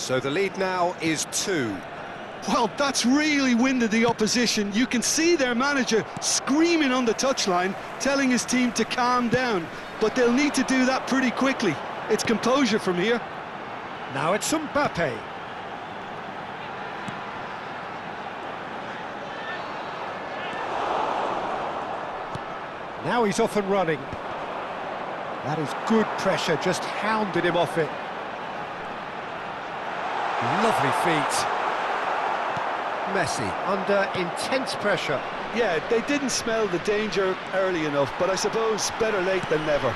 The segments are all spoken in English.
So the lead now is 2. Well, that's really winded the opposition. You can see their manager screaming on the touchline, telling his team to calm down. But they'll need to do that pretty quickly. It's composure from here. Now it's Mbappe. Now he's off and running. That is good pressure, just hounded him off it. Lovely feet. Messi under intense pressure. Yeah, they didn't smell the danger early enough, but I suppose better late than never.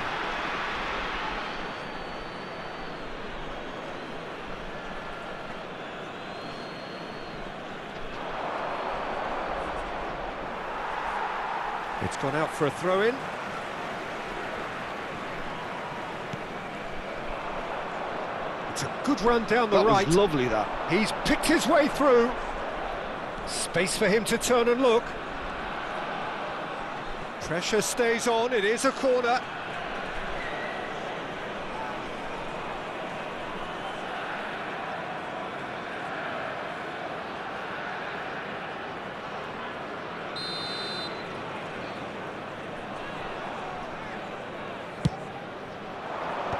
It's gone out for a throw-in. It's a good run down the right. That was lovely, that. He's picked his way through. Space for him to turn and look. Pressure stays on, it is a corner.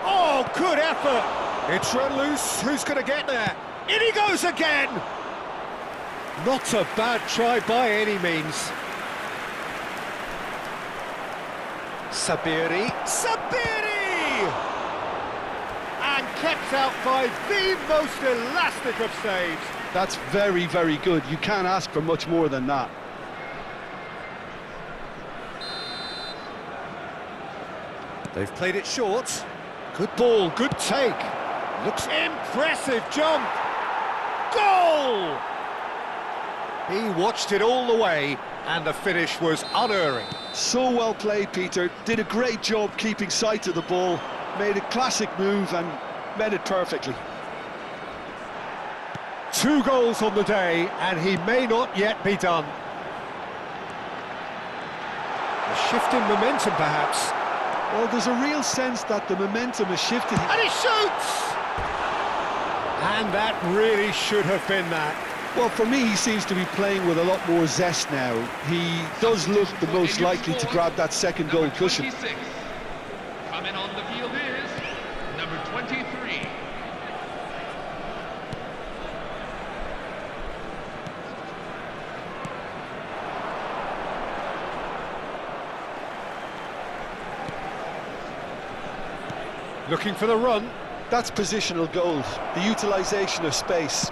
Oh, good effort! It's run loose, who's going to get there? In he goes again! Not a bad try by any means. Sabiri. And kept out by the most elastic of saves. That's very, very good. You can't ask for much more than that. They've played it short. Good ball, good take. Looks impressive jump. Goal! He watched it all the way, and the finish was unerring. So well played, Peter. Did a great job keeping sight of the ball. Made a classic move and met it perfectly. 2 goals on the day, and he may not yet be done. A shift in momentum, perhaps. Well, there's a real sense that the momentum is shifting. And he shoots! And that really should have been that. Well, for me, he seems to be playing with a lot more zest now. He does look the most likely to grab that second goal cushion. Coming on the field is number 23. Looking for the run. That's positional goals, the utilisation of space.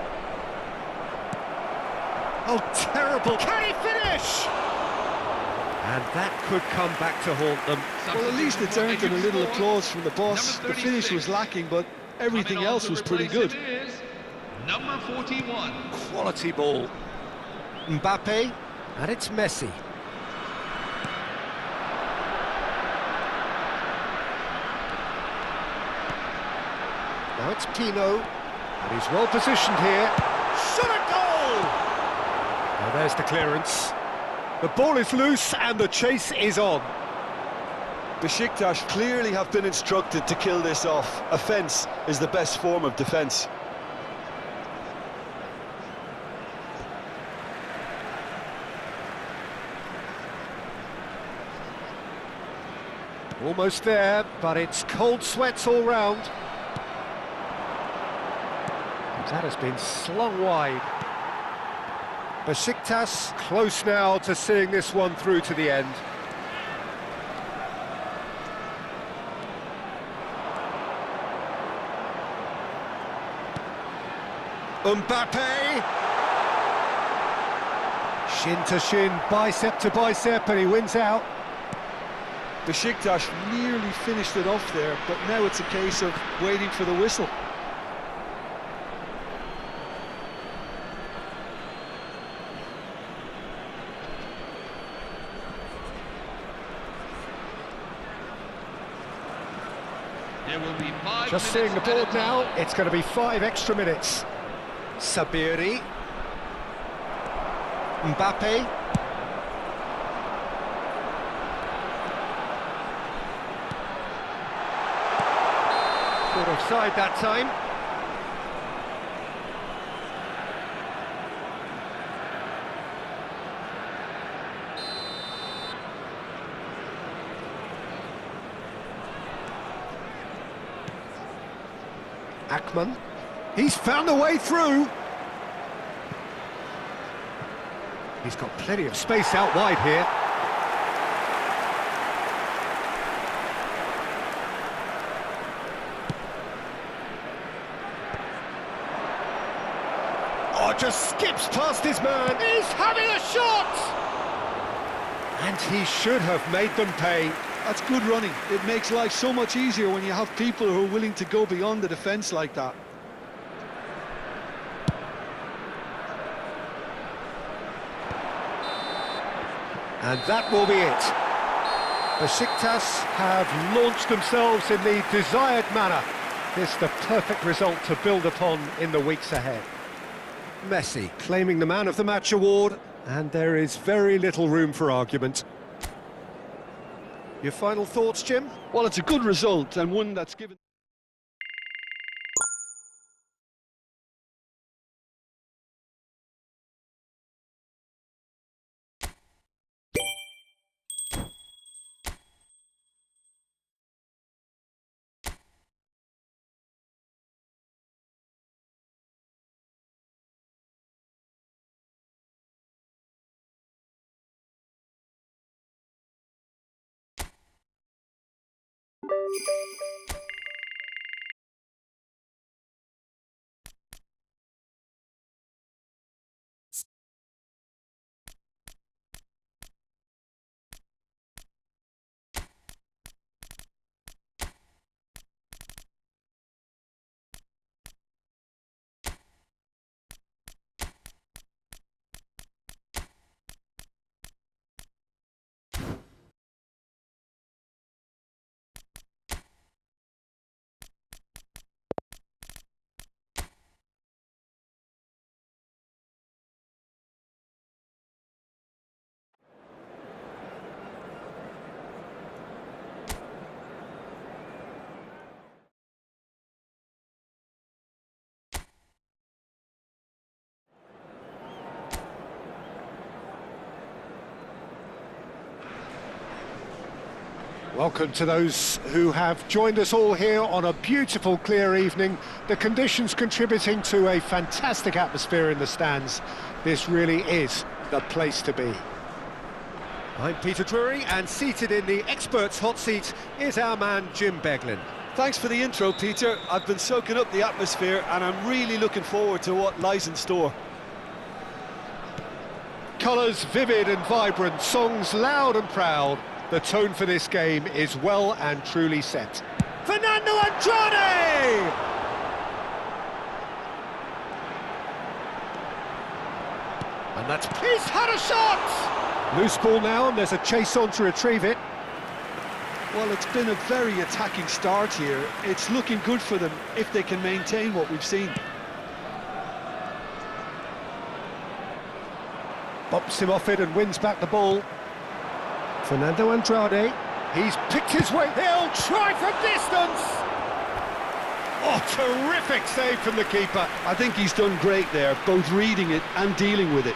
Oh, terrible. Can he finish? And that could come back to haunt them. Well, at least it's earned them a little applause from the boss. The finish was lacking, but everything else was pretty good. Number 41. Quality ball. Mbappe, and it's Messi. Now it's Pino, and he's well positioned here. Shot a goal! Now there's the clearance. The ball is loose and the chase is on. Besiktas clearly have been instructed to kill this off. Offence is the best form of defence. Almost there, but it's cold sweats all round. That has been slung wide. Besiktas close now to seeing this one through to the end. Mbappe! Shin to shin, bicep to bicep, and he wins out. Besiktas nearly finished it off there, but now it's a case of waiting for the whistle. There will be 5 Just minutes seeing the board at a now, time. it's going to be 5 extra minutes. Sabiri. Mbappe. Caught offside that time. Akman. He's found a way through. He's got plenty of space out wide here. Oh, just skips past his man. He's having a shot! And he should have made them pay. That's good running. It makes life so much easier when you have people who are willing to go beyond the defence like that. And that will be it. Besiktas have launched themselves in the desired manner. This the perfect result to build upon in the weeks ahead. Messi claiming the Man of the Match award, and there is very little room for argument. Your final thoughts, Jim? Well, it's a good result and one that's given... Welcome to those who have joined us all here on a beautiful, clear evening. The conditions contributing to a fantastic atmosphere in the stands. This really is the place to be. I'm Peter Drury, and seated in the experts' hot seat is our man Jim Beglin. Thanks for the intro, Peter. I've been soaking up the atmosphere and I'm really looking forward to what lies in store. Colours vivid and vibrant, songs loud and proud. The tone for this game is well and truly set. Fernando Andrade! And that's... He's had a shot! Loose ball now, and there's a chase on to retrieve it. Well, it's been a very attacking start here. It's looking good for them if they can maintain what we've seen. Bops him off it and wins back the ball. Fernando Andrade, he's picked his way, he'll try from distance! Oh, terrific save from the keeper. I think he's done great there, both reading it and dealing with it.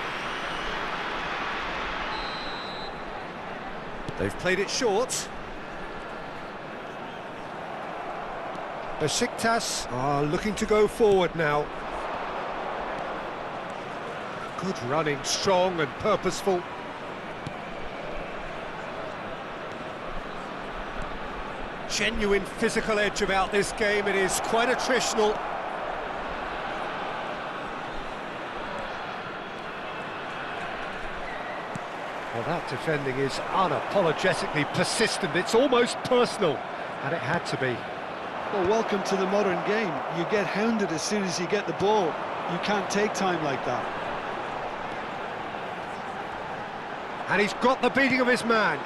They've played it short. Besiktas are looking to go forward now. Good running, strong and purposeful. Genuine physical edge about this game. It is quite attritional. Well, that defending is unapologetically persistent. It's almost personal, and it had to be. Well, welcome to the modern game. You get hounded as soon as you get the ball. You can't take time like that. And he's got the beating of his man.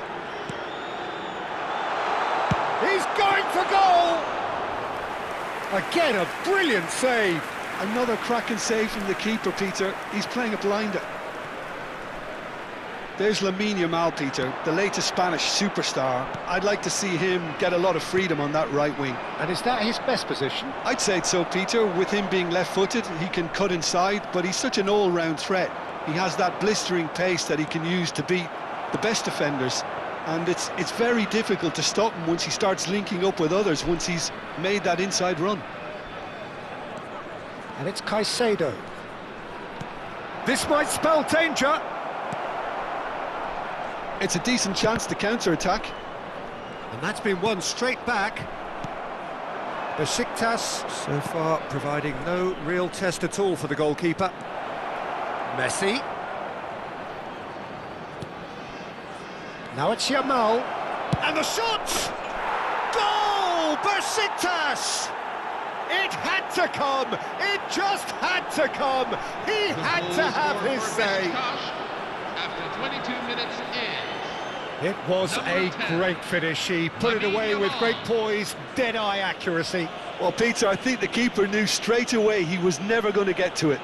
He's going for goal! Again, a brilliant save. Another cracking save from the keeper, Peter. He's playing a blinder. There's Lamine Yamal, Peter, the latest Spanish superstar. I'd like to see him get a lot of freedom on that right wing. And is that his best position? I'd say so, Peter. With him being left-footed, he can cut inside, but he's such an all-round threat. He has that blistering pace that he can use to beat the best defenders. And it's very difficult to stop him once he starts linking up with others, once he's made that inside run. And it's Caicedo. This might spell danger. It's a decent chance to counter-attack. And that's been won straight back. Besiktas so far providing no real test at all for the goalkeeper. Messi. Now it's Yamal. And the shot! Goal! Besiktas! It had to come! It just had to come! He had to have his say! After 22 minutes in. It was Number a 10. great finish. He put it away with great poise, dead-eye accuracy. Well, Peter, I think the keeper knew straight away he was never going to get to it.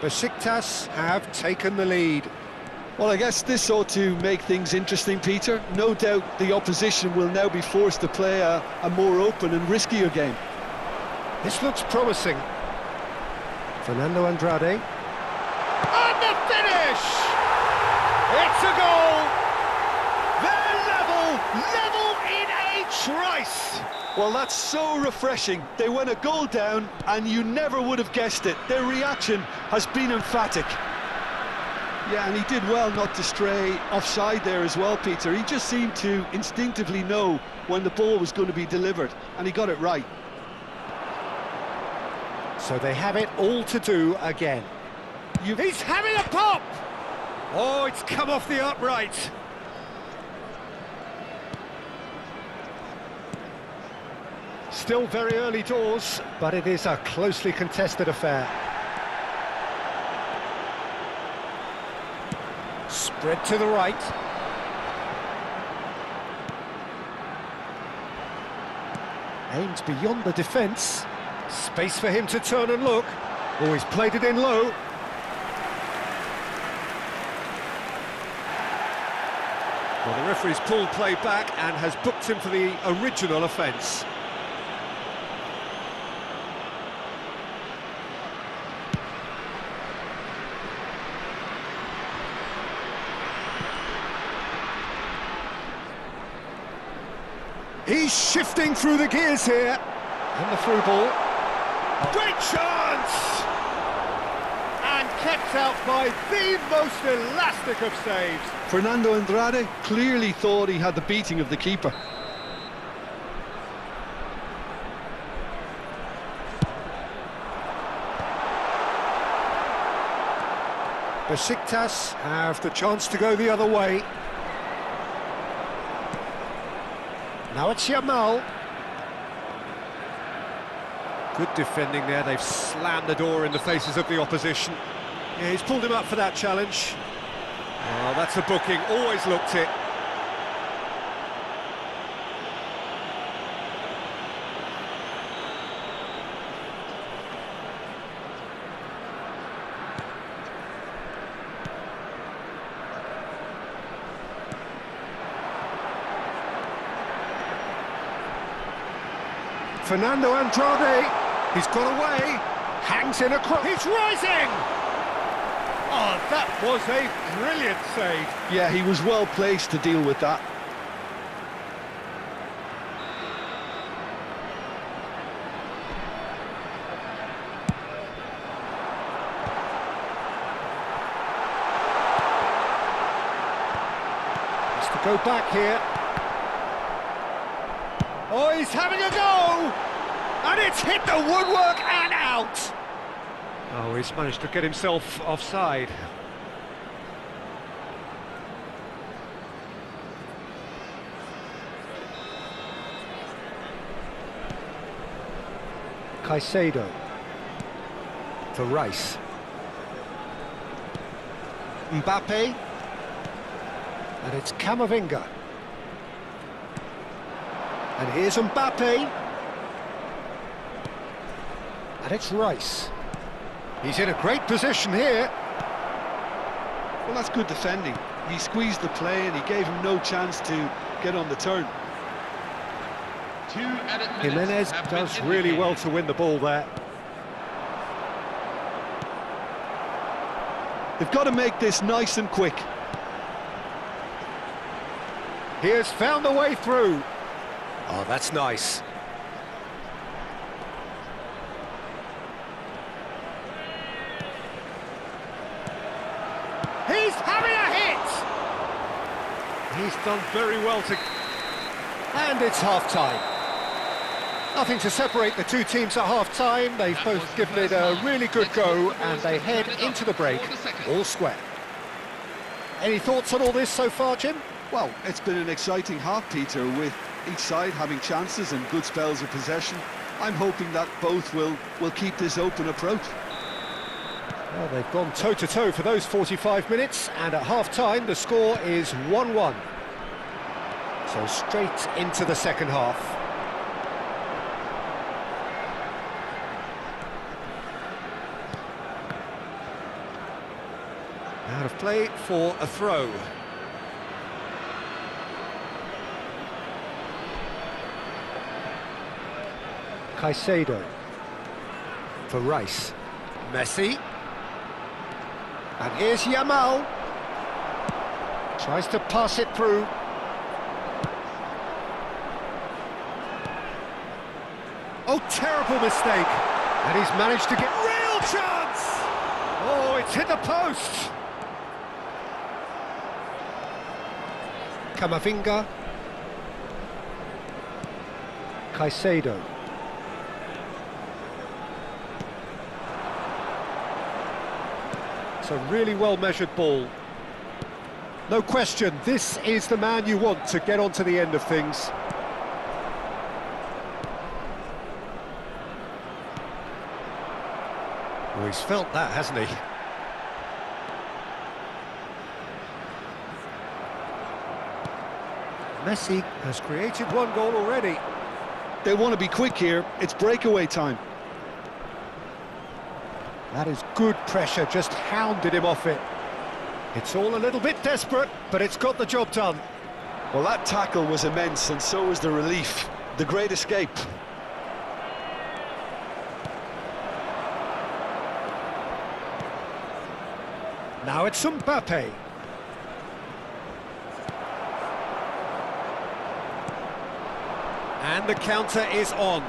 Besiktas have taken the lead. Well, I guess this ought to make things interesting, Peter. No doubt the opposition will now be forced to play a more open and riskier game. This looks promising. Fernando Andrade. And the finish! It's a goal! They're level in a trice! Well, that's so refreshing. They went a goal down, and you never would have guessed it. Their reaction has been emphatic. Yeah, and he did well not to stray offside there as well, Peter. He just seemed to instinctively know when the ball was going to be delivered, and he got it right. So they have it all to do again. He's having a pop! Oh, it's come off the upright. Still very early doors, but it is a closely contested affair. Spread to the right. Aimed beyond the defence. Space for him to turn and look. Oh, he's played it in low. Well, the referee's pulled play back and has booked him for the original offence. He's shifting through the gears here. And the through ball. Great chance! And kept out by the most elastic of saves. Fernando Andrade clearly thought he had the beating of the keeper. Besiktas have the chance to go the other way. Now it's Yamal. Good defending there, they've slammed the door in the faces of the opposition. Yeah, he's pulled him up for that challenge. Oh, that's a booking, always looked it. Fernando Andrade, he's got away, hangs in across, he's rising! Oh, that was a brilliant save. Yeah, he was well placed to deal with that. Has to go back here. Oh, he's having a go! And it's hit the woodwork and out! Oh, he's managed to get himself offside. Caicedo. For Rice. Mbappe. And it's Camavinga. And here's Mbappe. And it's Rice. He's in a great position here. Well, that's good defending. He squeezed the play and he gave him no chance to get on the turn. 2 added minutes Jimenez have been does really indicated. well to win the ball there. They've got to make this nice and quick. He has found a way through. Oh, that's nice. He's having a hit! He's done very well to... And it's half-time. Nothing to separate the two teams at half-time. They've both given it a really good go, and they head into the break all square. Any thoughts on all this so far, Jim? Well, it's been an exciting half, Peter, with each side having chances and good spells of possession. I'm hoping that both will keep this open approach. Well, they've gone toe-to-toe for those 45 minutes, and at half-time the score is 1-1. So straight into the second half. Out of play for a throw. Caicedo for Rice. Messi. And here's Yamal. Tries to pass it through. Oh, terrible mistake. And he's managed to get real chance. Oh, it's hit the post. Camavinga. Caicedo. It's a really well-measured ball. No question, this is the man you want to get onto the end of things. Well, he's felt that, hasn't he? Messi has created one goal already. They want to be quick here. It's breakaway time. That is good pressure, just hounded him off it. It's all a little bit desperate, but it's got the job done. Well, that tackle was immense, and so was the relief. The great escape. Now it's Mbappe. And the counter is on.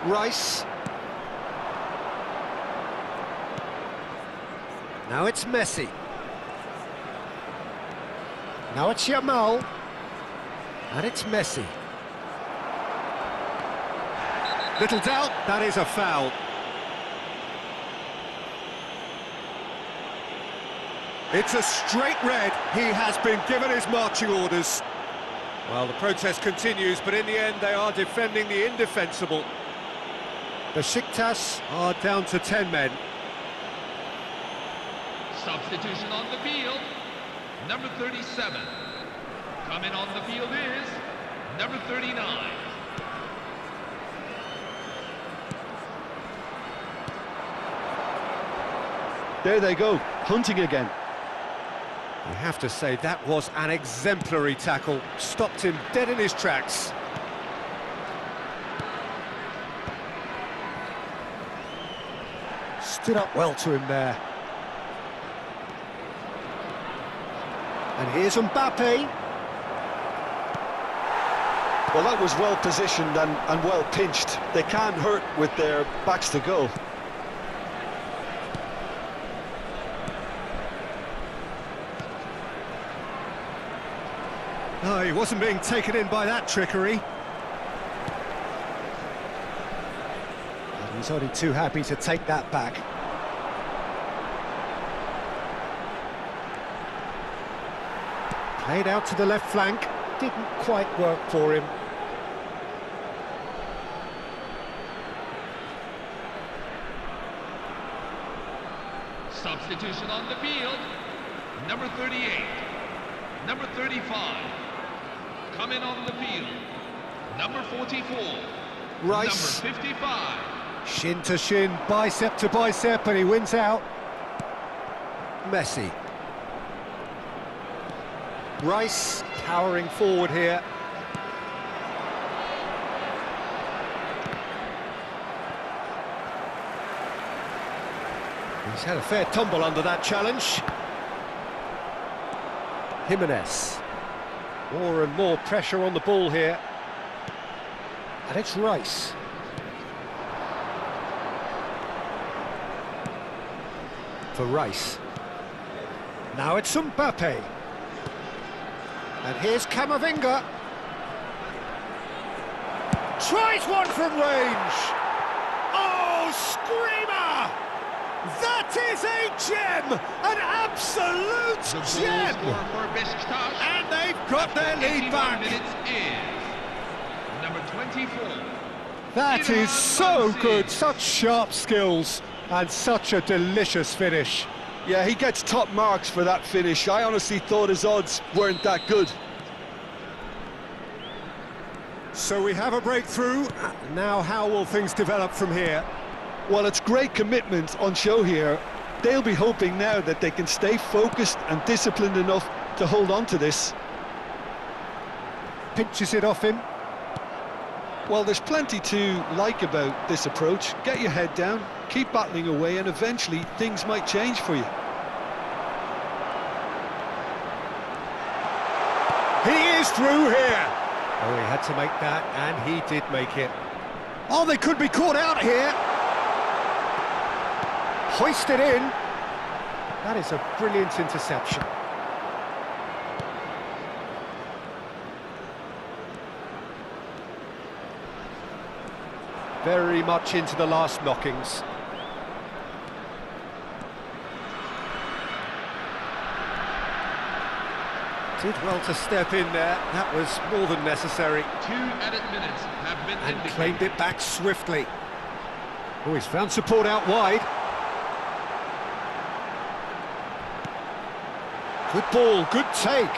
Rice. Now it's Messi. Now it's Yamal. And it's Messi. Little doubt, that is a foul. It's a straight red. He has been given his marching orders. Well, the protest continues, but in the end they are defending the indefensible. The Besiktas are down to 10 men. Substitution on the field, number 37. Coming on the field is number 39. There they go, hunting again. I have to say, that was an exemplary tackle. Stopped him dead in his tracks. Stood up well to him there. And here's Mbappe. Well, that was well positioned and well pinched. They can't hurt with their backs to goal. No, he wasn't being taken in by that trickery. And he's only too happy to take that back. Played out to the left flank. Didn't quite work for him. Substitution on the field, number 38, number 35. Coming on the field, number 44, Rice. number 55. Shin to shin, bicep to bicep, and he wins out. Messi. Rice powering forward here. He's had a fair tumble under that challenge. Jimenez. More and more pressure on the ball here. And it's Rice. For Rice. Now it's Mbappe. And here's Camavinga. Tries one from range. Oh, screamer! That is a gem! An absolute gem! And they've got their lead back. Number 24. That is so good, such sharp skills and such a delicious finish. Yeah, he gets top marks for that finish. I honestly thought his odds weren't that good. So we have a breakthrough. Now how will things develop from here? Well, it's great commitment on show here. They'll be hoping now that they can stay focused and disciplined enough to hold on to this. Pinches it off him. Well, there's plenty to like about this approach. Get your head down, keep battling away, and eventually things might change for you. He is through here. Oh, he had to make that, and he did make it. Oh, they could be caught out here. Hoisted in. That is a brilliant interception. Very much into the last knockings. Did well to step in there. That was more than necessary. 2 added minutes have been And indicated. claimed it back swiftly. Oh, he's found support out wide. Good ball, good take.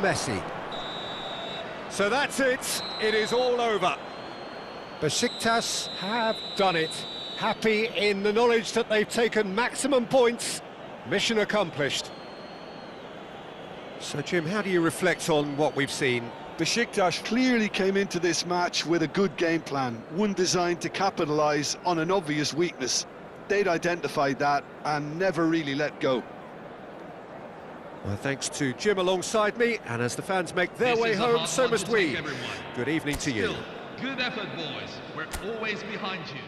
Messi. So that's it. It is all over. Besiktas have done it. Happy in the knowledge that they've taken maximum points. Mission accomplished. So, Jim, how do you reflect on what we've seen? Besiktas clearly came into this match with a good game plan, one designed to capitalise on an obvious weakness. They'd identified that and never really let go. Well, thanks to Jim alongside me, and as the fans make their This way is a home, hard so one must to we. take, everyone. Good evening to you. Still, good effort, boys. We're always behind you.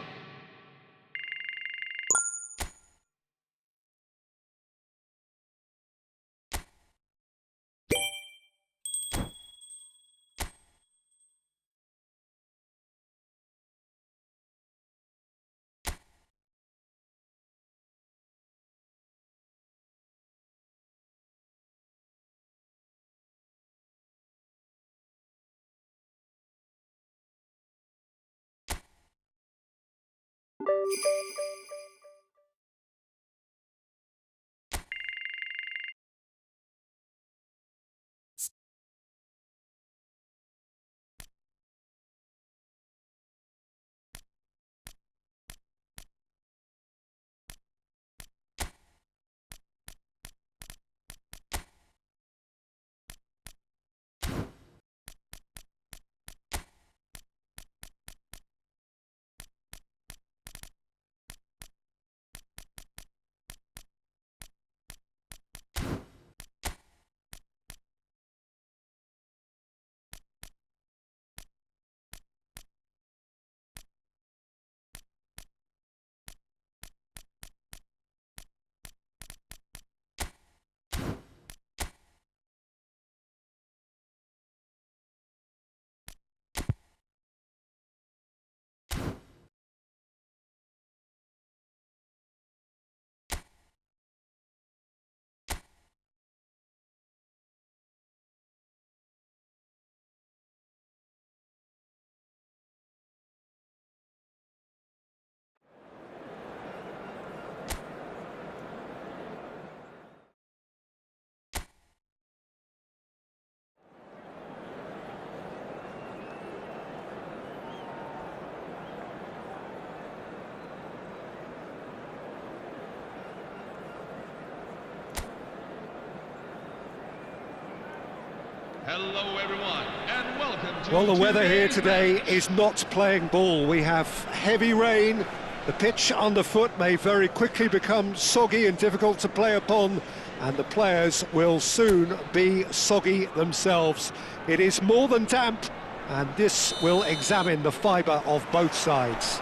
Hello, everyone, and welcome to... Well, the weather here today's today match. is not playing ball. We have heavy rain, The pitch underfoot may very quickly become soggy and difficult to play upon, and the players will soon be soggy themselves. It is more than damp, and this will examine the fibre of both sides.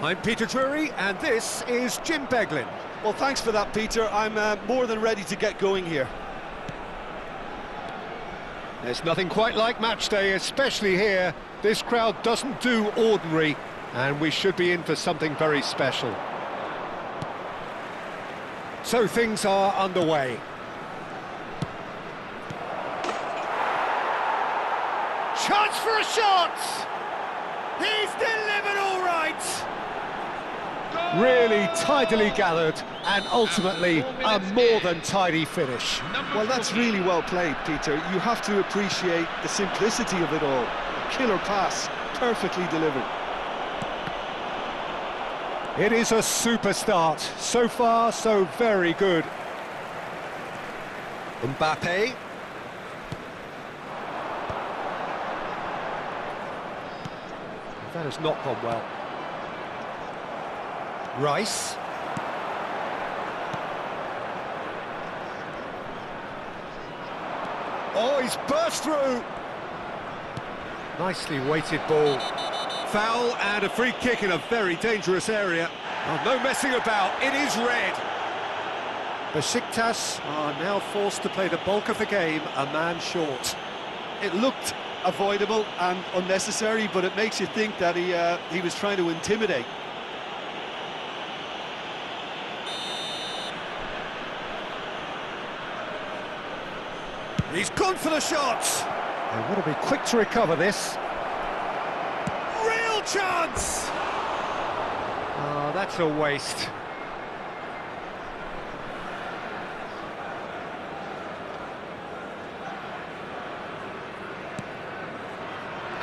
I'm Peter Drury, and this is Jim Beglin. Well, thanks for that, Peter. I'm more than ready to get going here. There's nothing quite like match day, especially here. This crowd doesn't do ordinary, and we should be in for something very special. So things are underway. Chance for a shot! He's delivered all right! Really tidily gathered, and ultimately a more than tidy finish. Well, that's really well played, Peter. You have to appreciate the simplicity of it all. A killer pass, perfectly delivered. It is a super start. So far, so very good. Mbappe. That has not gone well. Rice. Oh, he's burst through. Nicely weighted ball. Foul and a free kick in a very dangerous area. Oh, no messing about, it is red. Besiktas are now forced to play the bulk of the game a man short. It looked avoidable and unnecessary, but it makes you think that he was trying to intimidate. He's gone for the shots. They want to be quick to recover this. Real chance! Oh, that's a waste.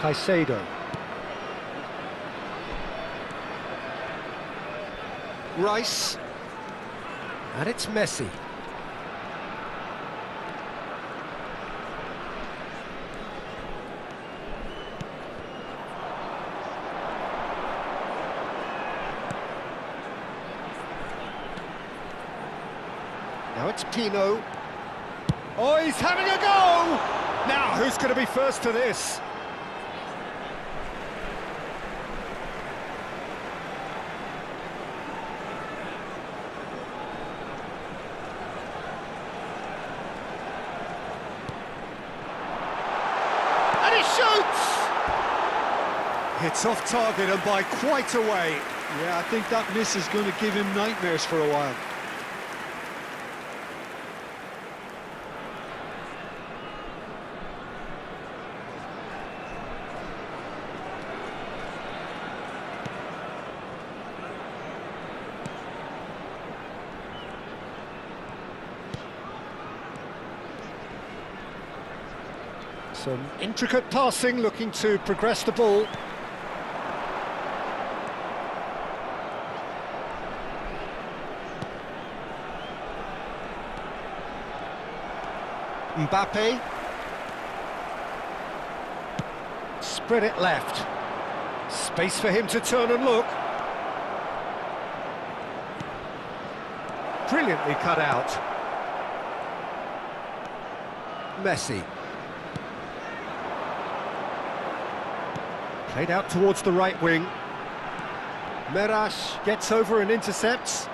Caicedo. Rice. And it's Messi. Now it's Pino. Oh, he's having a go! Now, who's going to be first to this? And he shoots! It's off target and by quite a way. Yeah, I think that miss is going to give him nightmares for a while. Some intricate passing, looking to progress the ball. Mbappe. Spread it left. Space for him to turn and look. Brilliantly cut out. Messi. Played out towards the right wing. Meras gets over and intercepts.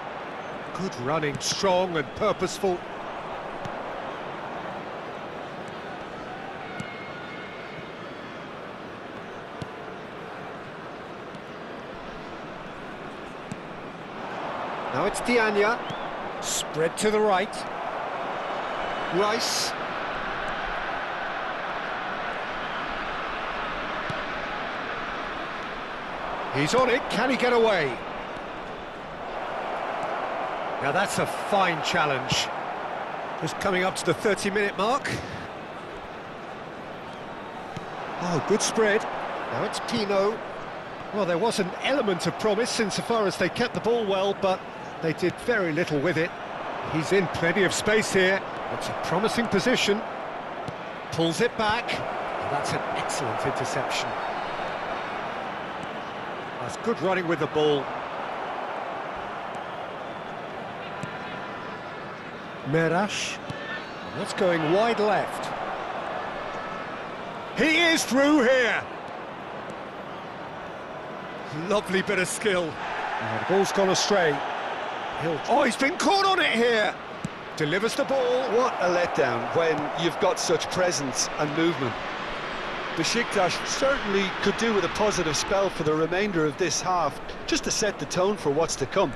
Good running, strong and purposeful. Now it's Diania. Spread to the right. Rice. He's on it, can he get away? Now that's a fine challenge. Just coming up to the 30-minute mark. Oh, good spread. Now it's Pino. Well, there was an element of promise insofar as they kept the ball well, but they did very little with it. He's in plenty of space here. It's a promising position. Pulls it back. And that's an excellent interception. That's good running with the ball. Merash. That's going wide left. He is through here. Lovely bit of skill. The ball's gone astray. Oh, he's been caught on it here. Delivers the ball. What a letdown when you've got such presence and movement. Besiktas certainly could do with a positive spell for the remainder of this half, just to set the tone for what's to come.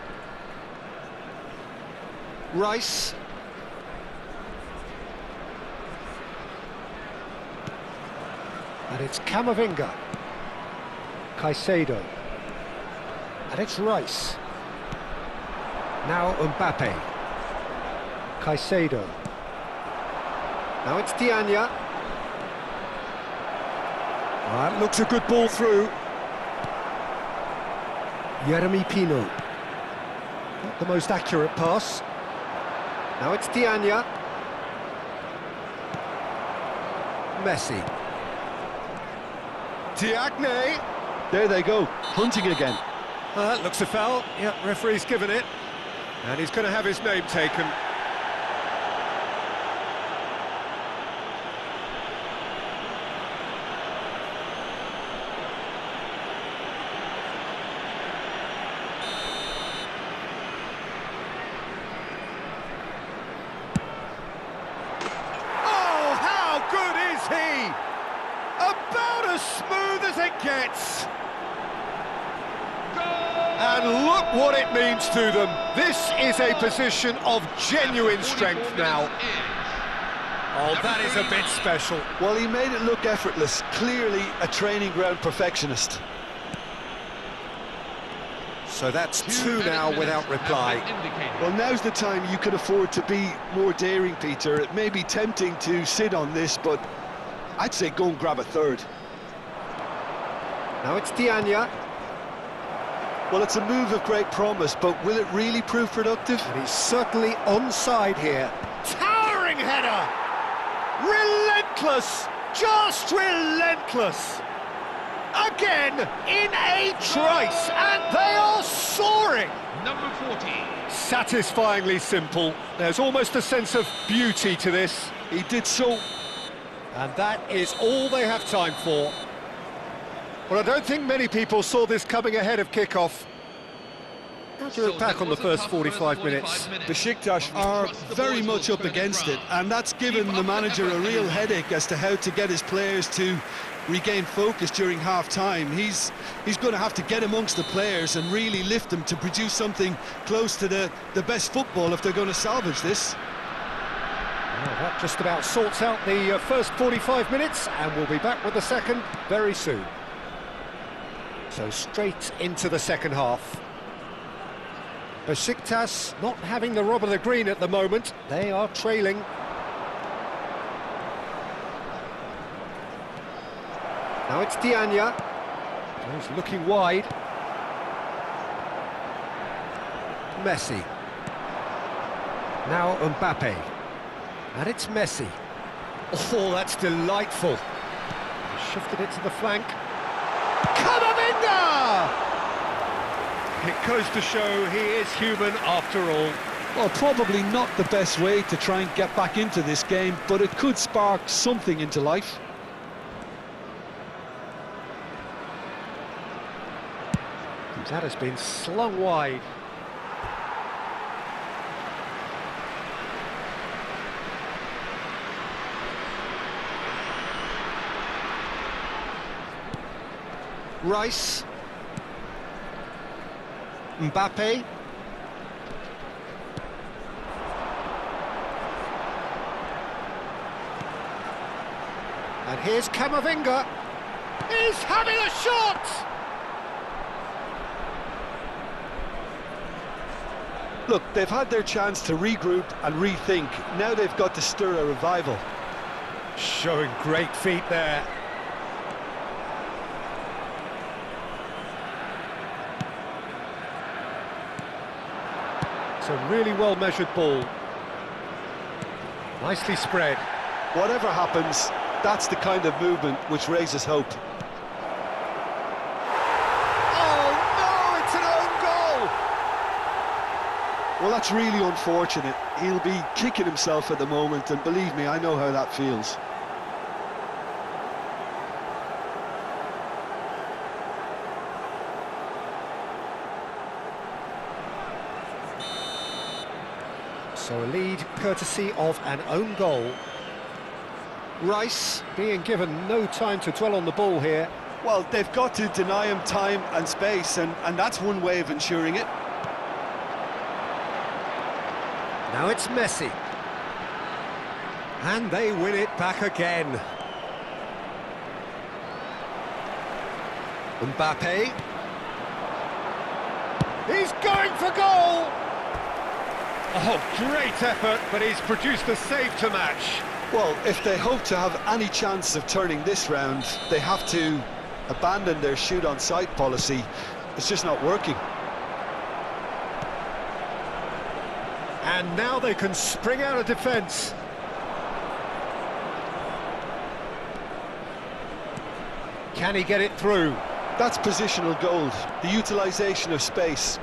Rice. And it's Camavinga. Caicedo. And it's Rice. Now Mbappe. Caicedo. Now it's Diagne. That looks a good ball through. Yeremy Pino. Not the most accurate pass. Now it's Diagne. Messi. Diagne. There they go, hunting again. That looks a foul. Yeah, referee's given it. And he's going to have his name taken. Oh, how good is he? About as smooth as it gets. And look what it means to them. This is a position of genuine strength now. Oh, that is a bit special. Well, he made it look effortless, clearly a training ground perfectionist. So that's two now without reply. Well, now's the time you can afford to be more daring, Peter. It may be tempting to sit on this, but I'd say go and grab a third. Now it's Diagne. Well, it's a move of great promise, but will it really prove productive? And he's certainly onside here. Towering header! Relentless! Just relentless! Again, in a trice, and they are soaring! Number 40. Satisfyingly simple. There's almost a sense of beauty to this. He did so. And that is all they have time for. Well, I don't think many people saw this coming ahead of kickoff. How do you look back on the first 45 minutes? Besiktas are very much up against it, and that's given the manager a real headache as to how to get his players to regain focus during half-time. He's going to have to get amongst the players and really lift them to produce something close to the best football if they're going to salvage this. Well, that just about sorts out the first 45 minutes, and we'll be back with the second very soon. So straight into the second half. Besiktas not having the rub of the green at the moment. They are trailing. Now it's Diagne. He's looking wide. Messi. Now Mbappe. And it's Messi. Oh, that's delightful. He shifted it to the flank. Camavinga! It goes to show he is human after all. Well, probably not the best way to try and get back into this game, but it could spark something into life. That has been slung wide. Rice. Mbappe. And here's Camavinga. He's having a shot! Look, they've had their chance to regroup and rethink. Now they've got to stir a revival. Showing great feet there. It's a really well-measured ball. Nicely spread. Whatever happens, that's the kind of movement which raises hope. Oh Well, that's really unfortunate. He'll be kicking himself at the moment, and believe me, I know how that feels. So a lead courtesy of an own goal. Rice being given no time to dwell on the ball here. Well, they've got to deny him time and space, and that's one way of ensuring it. Now it's Messi. And they win it back again. Mbappe. He's going for goal! Oh, great effort, but he's produced a save to match. Well, if they hope to have any chance of turning this round, they have to abandon their shoot-on-sight policy. It's just not working. And now they can spring out of defence. Can he get it through? That's positional gold, the utilisation of space.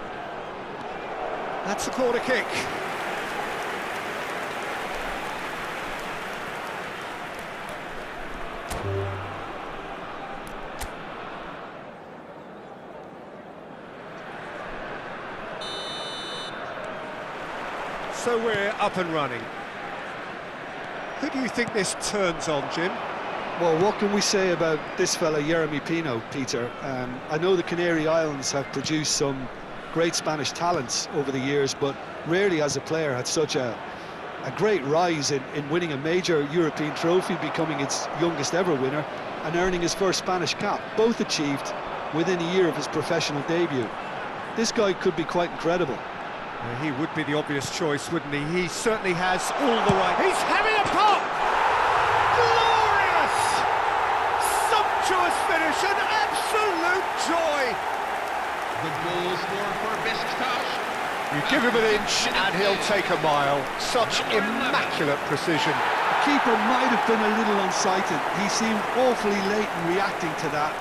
That's a corner kick. So we're up and running. Who do you think this turns on, Jim? Well, what can we say about this fella, Yeremy Pino, Peter? I know the Canary Islands have produced some great Spanish talents over the years, but rarely has a player had such a great rise in winning a major European trophy, becoming its youngest ever winner, and earning his first Spanish cap, both achieved within a year of his professional debut. This guy could be quite incredible. He would be the obvious choice, wouldn't he? He certainly has all the right... He's having a pop! Glorious! Sumptuous finish, an absolute joy! The goal scorer for Besiktas. You give him an inch and he'll take a mile. Such immaculate precision. The keeper might have been a little unsighted. He seemed awfully late in reacting to that.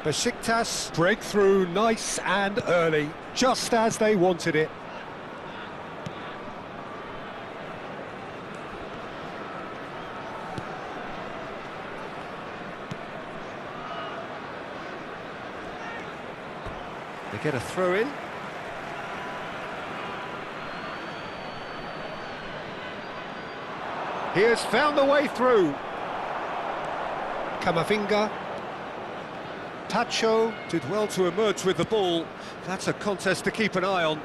Besiktas break through nice and early, just as they wanted it. They get a throw in. He has found the way through. Camavinga. Tacho did well to emerge with the ball. That's a contest to keep an eye on.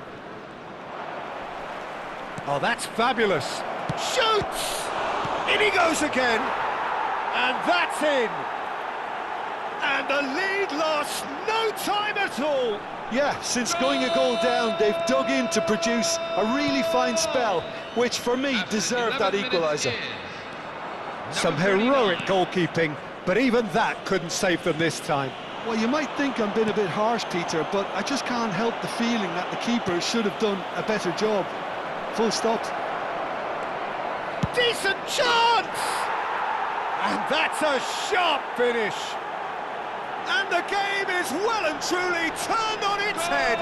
Oh, that's fabulous. Shoots! In he goes again. And that's in. And the lead lost no time at all. Yeah, since going a goal down, they've dug in to produce a really fine spell, which for me deserved that equaliser. Some heroic goalkeeping, but even that couldn't save them this time. Well, you might think I'm being a bit harsh, Peter, but I just can't help the feeling that the keeper should have done a better job. Full stop. Decent chance! And that's a sharp finish. And the game is well and truly turned on its head.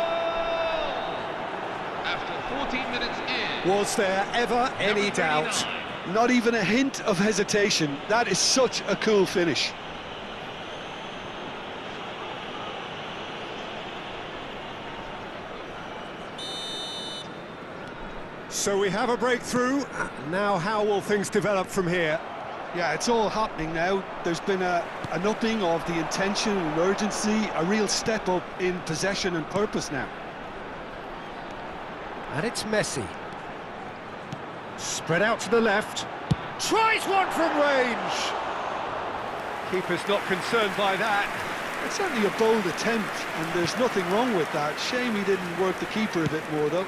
After 14 minutes in. Was there ever any doubt? Not even a hint of hesitation. That is such a cool finish. So we have a breakthrough. Now how will things develop from here? Yeah, it's all happening now. There's been an upping of the intention and urgency, a real step up in possession and purpose now. And it's Messi. Spread out to the left. Tries one from range. Keeper's not concerned by that. It's certainly a bold attempt, and there's nothing wrong with that. Shame he didn't work the keeper a bit more, though.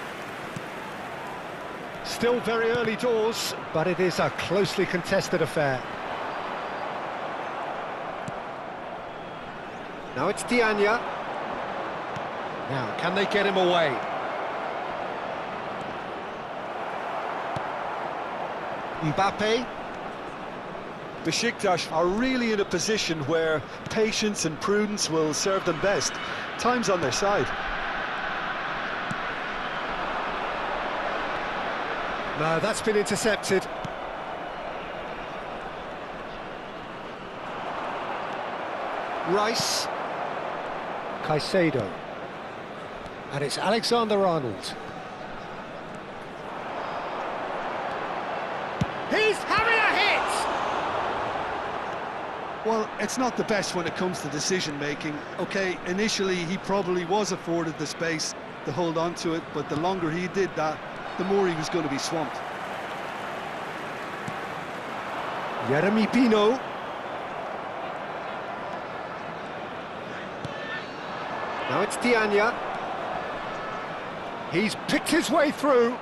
Still very early doors, but it is a closely contested affair. Now it's Diagne. Now, can they get him away? Mbappe. Besiktas are really in a position where patience and prudence will serve them best. Time's on their side. No, that's been intercepted. Rice. Caicedo. And it's Alexander-Arnold. He's having a hit! Well, it's not the best when it comes to decision-making. Okay, initially he probably was afforded the space to hold on to it, but the longer he did that, the more he was going to be swamped. Yeremy Pino. Now it's Dianya. He's picked his way through.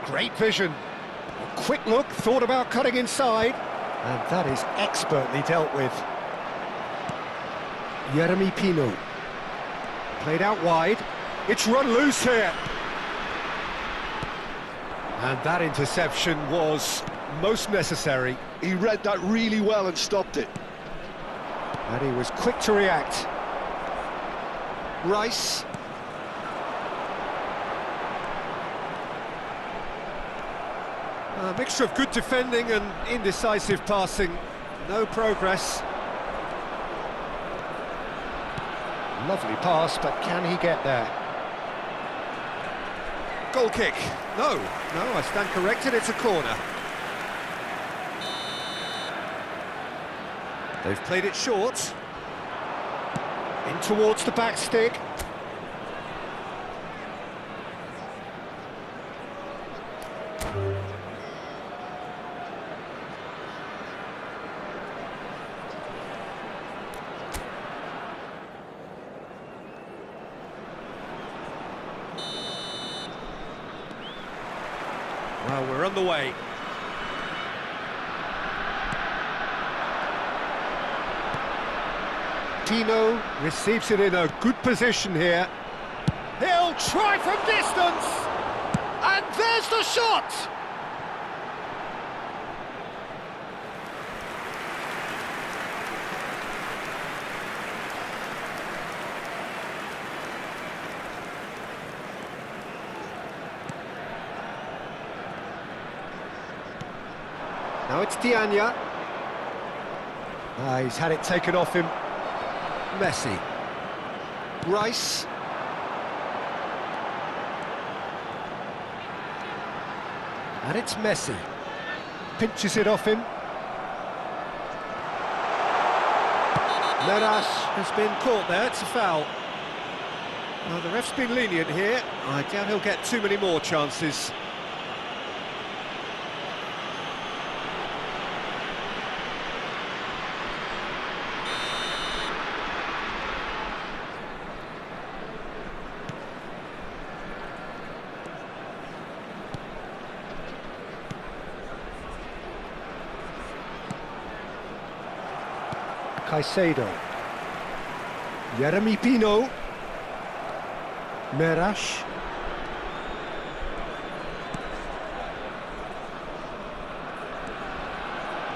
Great vision. A quick look, thought about cutting inside. And that is expertly dealt with. Yeremy Pino. Played out wide. It's run loose here. And that interception was most necessary. He read that really well and stopped it. And he was quick to react. Rice. A mixture of good defending and indecisive passing. No progress. Lovely pass, but can he get there? Goal kick. No, I stand corrected, it's a corner. They've played it short. In towards the back stick. Well, we're on the way. Pino receives it in a good position here. He'll try from distance! And there's the shot! Now it's Dianya. He's had it taken off him. Messi. Rice. And it's Messi. Pinches it off him. Meras has been caught there, it's a foul. Well, the ref's been lenient here. I doubt he'll get too many more chances. Caicedo. Yeremy Pino. Meras.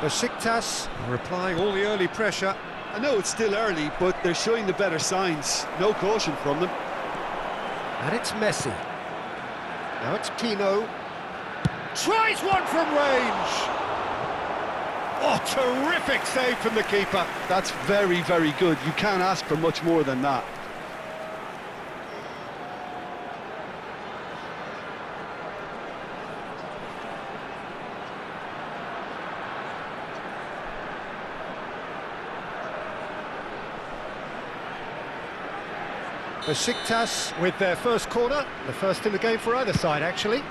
Besiktas are applying all the early pressure. I know it's still early, but they're showing the better signs. No caution from them. And it's Messi. Now it's Pino. Tries one from range! Oh, terrific save from the keeper. That's very, very good. You can't ask for much more than that. Besiktas with their first corner, the first in the game for either side, actually.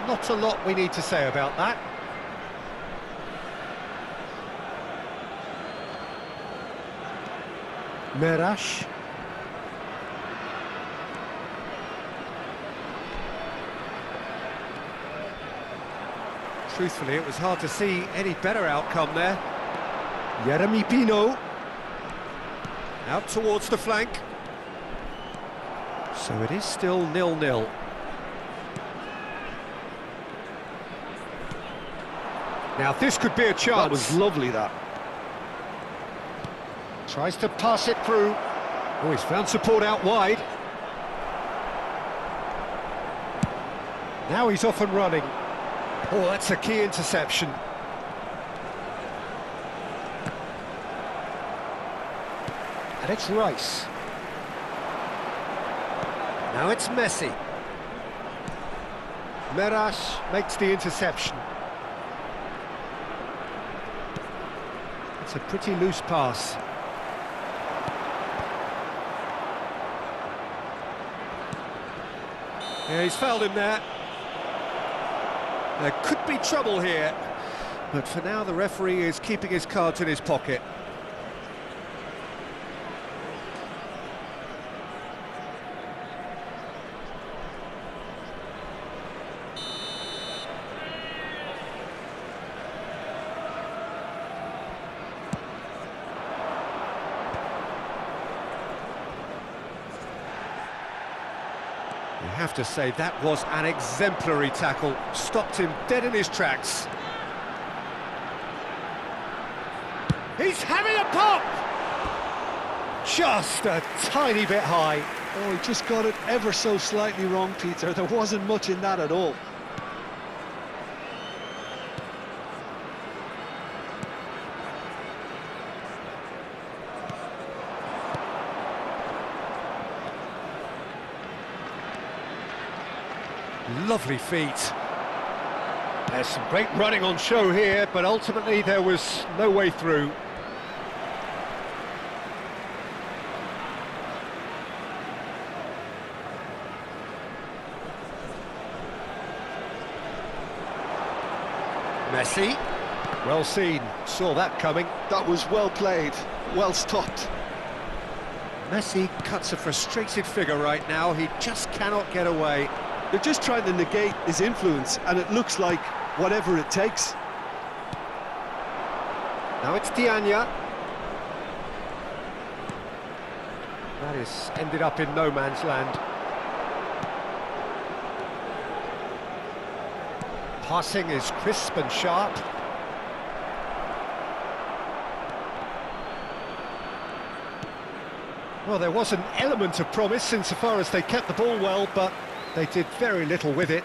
Not a lot we need to say about that. Meras. Truthfully, it was hard to see any better outcome there. Yeremy Pino. Out towards the flank. So it is still 0-0. Now this could be a chance. That was lovely, that. Tries to pass it through. Oh, he's found support out wide. Now he's off and running. Oh, that's a key interception. And it's Rice. Now it's Messi. Meras makes the interception. It's a pretty loose pass. Yeah, he's fouled him there. There could be trouble here, but for now the referee is keeping his cards in his pocket. You have to say that was an exemplary tackle, stopped him dead in his tracks. He's having a pop! Just a tiny bit high. Oh, he just got it ever so slightly wrong, Peter. There wasn't much in that at all. Lovely feet. There's some great running on show here, but ultimately there was no way through. Messi. Well seen, saw that coming. That was well played, well stopped. Messi cuts a frustrated figure right now, he just cannot get away. They're just trying to negate his influence, and it looks like whatever it takes. Now it's Diagne. That is ended up in no man's land. Passing is crisp and sharp. Well, there was an element of promise insofar as they kept the ball well, but they did very little with it.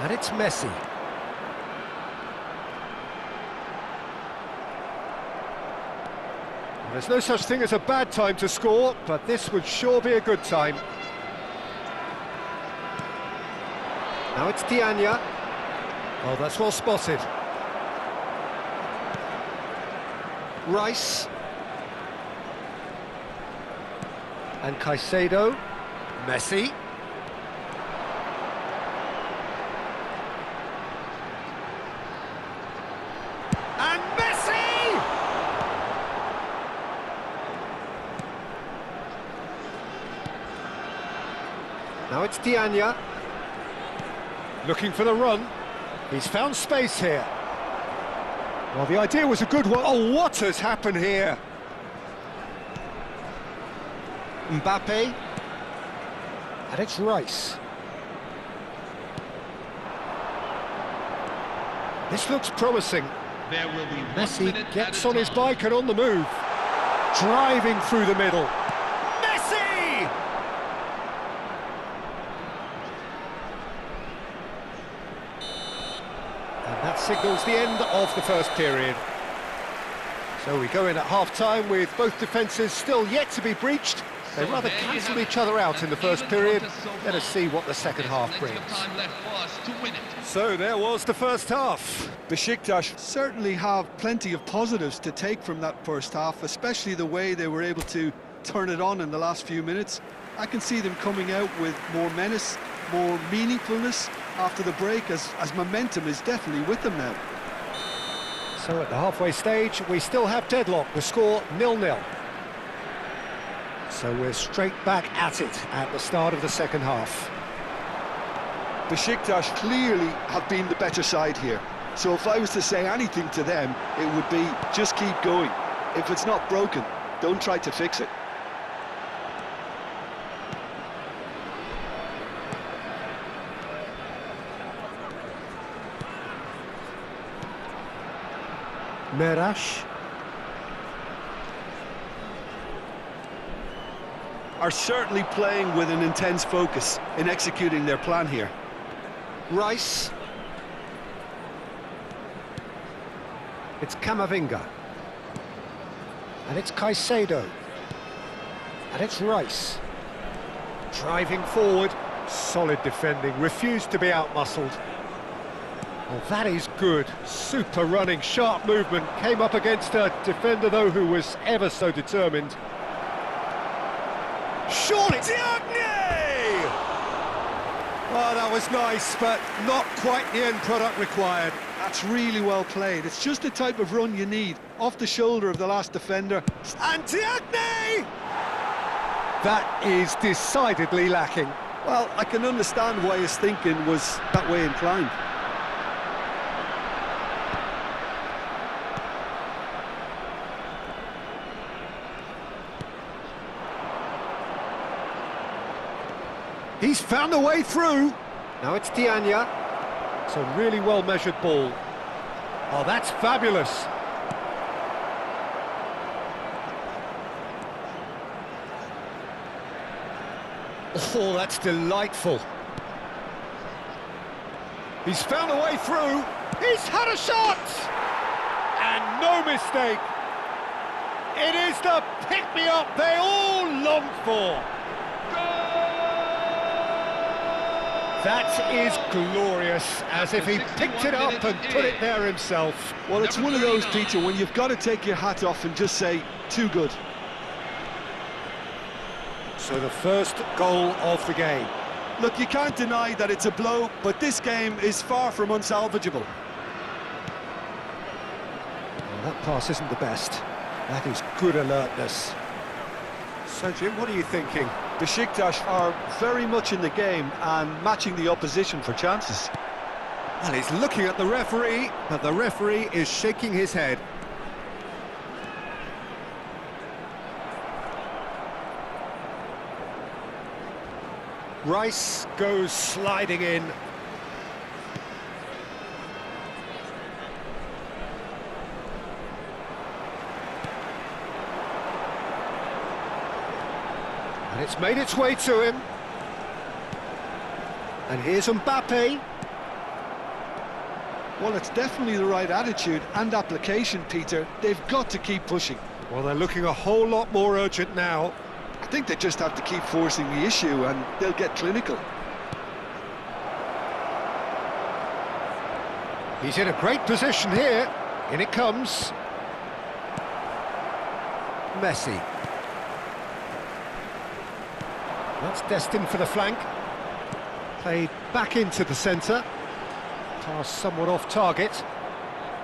And it's Messi. There's no such thing as a bad time to score, but this would sure be a good time. Now it's Diagne. Oh, that's well spotted. Rice. And Caicedo. Messi. And Messi! Now it's Diagne. Looking for the run. He's found space here. Well, the idea was a good one. Oh, what has happened here? Mbappe. And it's Rice. This looks promising. There will be 1 Messi minute gets added on his time. bike and on the move. Driving through the middle. Messi! And that signals the end of the first period. So we go in at half-time with both defences still yet to be breached. They So rather there you cancelled have each it. other out in An the first even period. contest so Let us far. see what the second There's half plenty brings. of time left for us to win it. So there was the first half. Besiktas certainly have plenty of positives to take from that first half, especially the way they were able to turn it on in the last few minutes. I can see them coming out with more menace, more meaningfulness after the break, as momentum is definitely with them now. So at the halfway stage, we still have deadlock. The score 0-0. So we're straight back at it at the start of the second half. Besiktas clearly have been the better side here. So if I was to say anything to them, it would be just keep going. If it's not broken, Don't try to fix it. Merash. Are certainly playing with an intense focus in executing their plan here. Rice. It's Camavinga. And it's Caicedo. And it's Rice. Driving forward. Solid defending. Refused to be outmuscled. Oh, that is good. Super running, sharp movement. Came up against a defender, though, who was ever so determined. Surely! Diagne! Oh, that was nice, but not quite the end product required. That's really well played. It's just the type of run you need. Off the shoulder of the last defender. And Diagne! That is decidedly lacking. Well, I can understand why his thinking was that way inclined. He's found a way through. Now it's Diagne. It's a really well-measured ball. Oh, that's fabulous. Oh, that's delightful. He's found a way through. He's had a shot! And no mistake. It is the pick-me-up they all longed for. That is glorious, as if he picked it up and put it there himself. Well, it's one of those, Peter, when you've got to take your hat off and just say, too good. So the first goal of the game. Look, you can't deny that it's a blow, but this game is far from unsalvageable. Well, that pass isn't the best. That is good alertness. So, Jim, what are you thinking? Besiktas are very much in the game and matching the opposition for chances. Well, he's looking at the referee, but the referee is shaking his head. Rice goes sliding in. And it's made its way to him. And here's Mbappe. Well, it's definitely the right attitude and application, Peter. They've got to keep pushing. Well, they're looking a whole lot more urgent now. I think they just have to keep forcing the issue and they'll get clinical. He's in a great position here. In it comes. Messi. That's destined for the flank. Played back into the centre. Pass somewhat off target.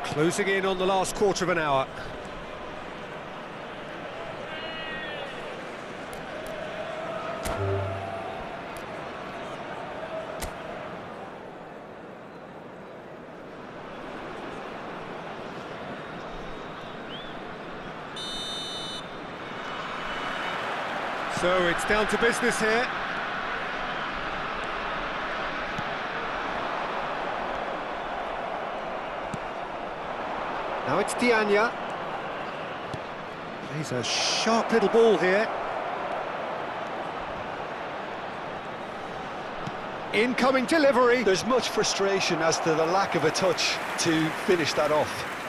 Closing in on the last quarter of an hour. So it's down to business here. Now it's Diagne. Plays a sharp little ball here. Incoming delivery. There's much frustration as to the lack of a touch to finish that off.